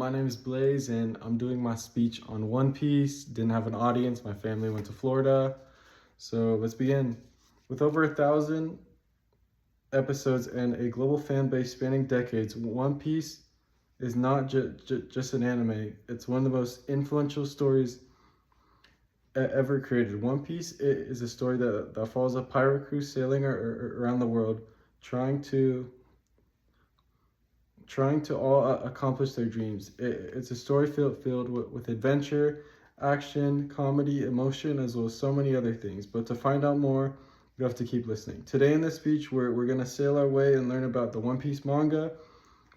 my name is Blaze, and I'm doing my speech on One Piece. Didn't have an audience. My family went to Florida. So let's begin. With over 1,000 episodes and a global fan base spanning decades, One Piece is not just an anime. It's one of the most influential stories ever created. One Piece is a story that follows a pirate crew sailing around the world, trying to all accomplish their dreams. It's a story filled with adventure, action, comedy, emotion, as well as so many other things. But to find out more, you have to keep listening. Today in this speech, we're going to sail our way and learn about the One Piece manga,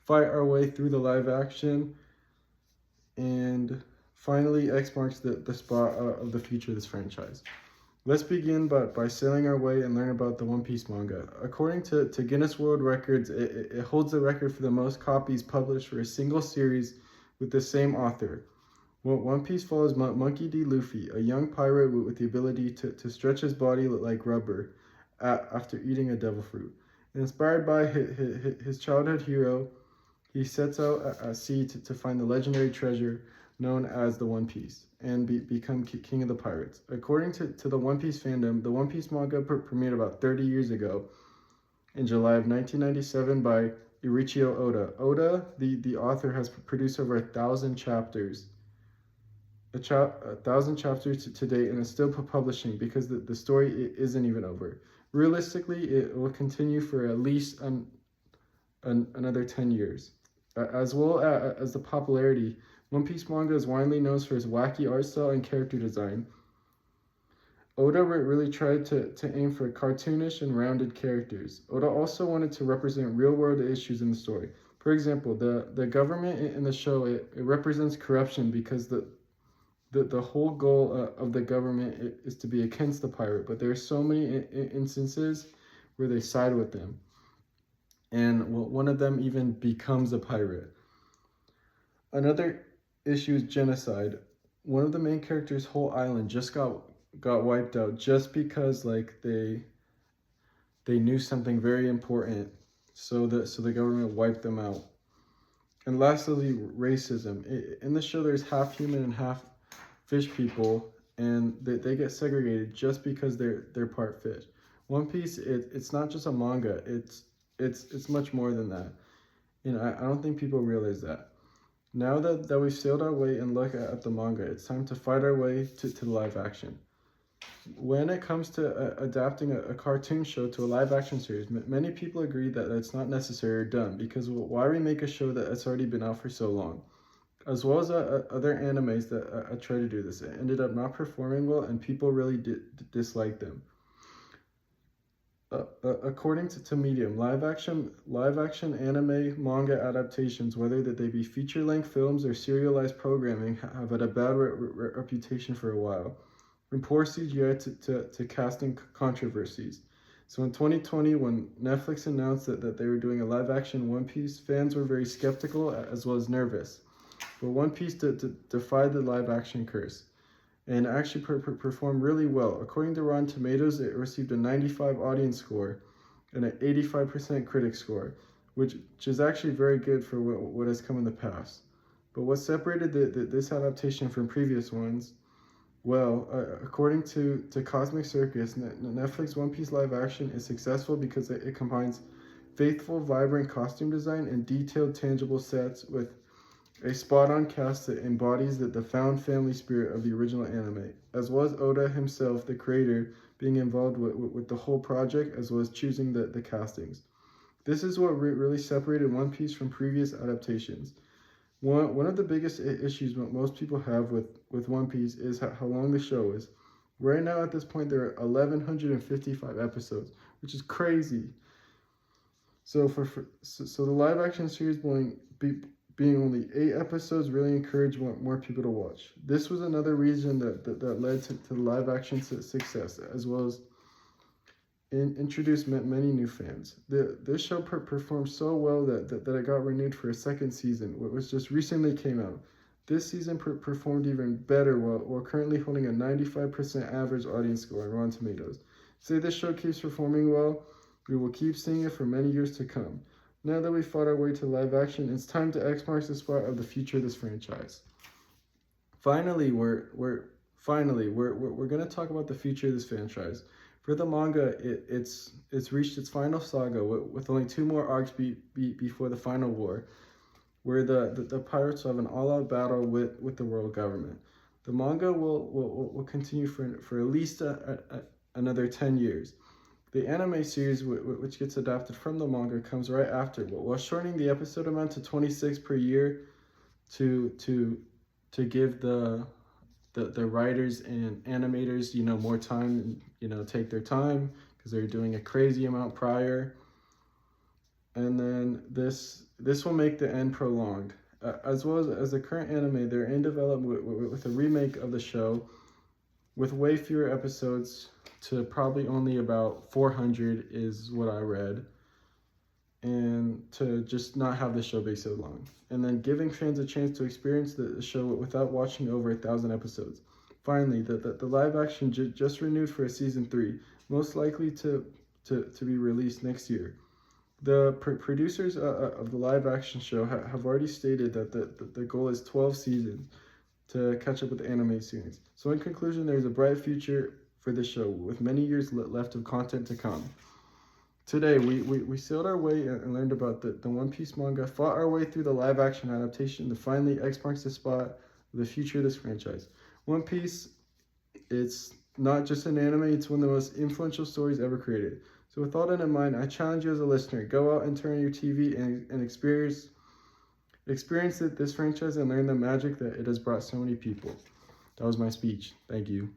fight our way through the live action, and finally, X marks the spot of the future of this franchise. Let's begin by sailing our way and learn about the One Piece manga. According to Guinness World Records, it holds the record for the most copies published for a single series with the same author. One Piece follows Monkey D. Luffy, a young pirate with the ability to stretch his body like rubber after eating a devil fruit. Inspired by his childhood hero, he sets out at sea to find the legendary treasure known as the One Piece and become king of the pirates. According to the One Piece fandom, the One Piece manga premiered about 30 years ago in July of 1997 by Eiichiro Oda. Oda, the author, has produced over 1,000 chapters. 1,000 chapters to date, and is still publishing because the story isn't even over. Realistically, it will continue for at least another 10 years. As well as the popularity, One Piece manga is widely known for its wacky art style and character design. Oda really tried to aim for cartoonish and rounded characters. Oda also wanted to represent real-world issues in the story. For example, the government in the show, it represents corruption because the whole goal of the government is to be against the pirate, but there are so many instances where they side with them. And one of them even becomes a pirate. Another issue is genocide. One of the main characters' whole island just got wiped out just because they knew something very important, so the government wiped them out. And lastly, racism. In the show, there's half human and half fish people, and they get segregated just because they're part fish. One Piece, it's not just a manga. It's much more than that. I don't think people realize that. Now that we've sailed our way and look at the manga, it's time to fight our way to the live action. When it comes to adapting a cartoon show to a live action series, many people agree that it's not necessary or done, because why remake a show that's already been out for so long? As well as other animes that try to do this, it ended up not performing well, and people really dislike them. According to Medium, live action anime manga adaptations, whether that they be feature-length films or serialized programming, have had a bad reputation for a while, from poor CGI to casting controversies. So in 2020, when Netflix announced that they were doing a live action One Piece, fans were very skeptical as well as nervous. But One Piece defied the live action curse and actually performed really well. According to Rotten Tomatoes, it received a 95 audience score and an 85% critic score, which is actually very good for what has come in the past. But what separated this adaptation from previous ones? Well, according to Cosmic Circus, Netflix One Piece live action is successful because it combines faithful, vibrant costume design and detailed, tangible sets with a spot-on cast that embodies the found family spirit of the original anime, as well as Oda himself, the creator, being involved with the whole project, as well as choosing the castings. This is what really separated One Piece from previous adaptations. One of the biggest issues most people have with One Piece is how long the show is. Right now, at this point, there are 1,155 episodes, which is crazy. So so the live action series being only 8 episodes really encouraged more people to watch. This was another reason that led to the live action success, as well as introduced many new fans. This show performed so well that it got renewed for a second season, which just recently came out. This season performed even better while currently holding a 95% average audience score on Rotten Tomatoes. Say this show keeps performing well, we will keep seeing it for many years to come. Now that we fought our way to live action, it's time to X marks the spot of the future of this franchise. Finally, we're gonna talk about the future of this franchise. For the manga, it's reached its final saga with only 2 more arcs before the final war, where the pirates will have an all-out battle with the world government. The manga will continue for at least another 10 years. The anime series, which gets adapted from the manga, comes right after, while shortening the episode amount to 26 per year to give the writers and animators, more time, take their time because they're doing a crazy amount prior. And then this will make the end prolonged. As well as the current anime, they're in development with a remake of the show with way fewer episodes, to probably only about 400 is what I read, and to just not have the show be so long, and then giving fans a chance to experience the show without watching over 1,000 episodes. Finally, the live action just renewed for a season 3, most likely to be released next year. The producers of the live action show have already stated that the goal is 12 seasons to catch up with the anime series. So in conclusion, there's a bright future for the show with many years left of content to come. Today, we sailed our way and learned about the One Piece manga, fought our way through the live action adaptation to finally X marks the spot of the future of this franchise. One Piece, it's not just an anime, it's one of the most influential stories ever created. So with all that in mind, I challenge you as a listener, go out and turn on your TV and experience this franchise and learn the magic that it has brought so many people. That was my speech. Thank you.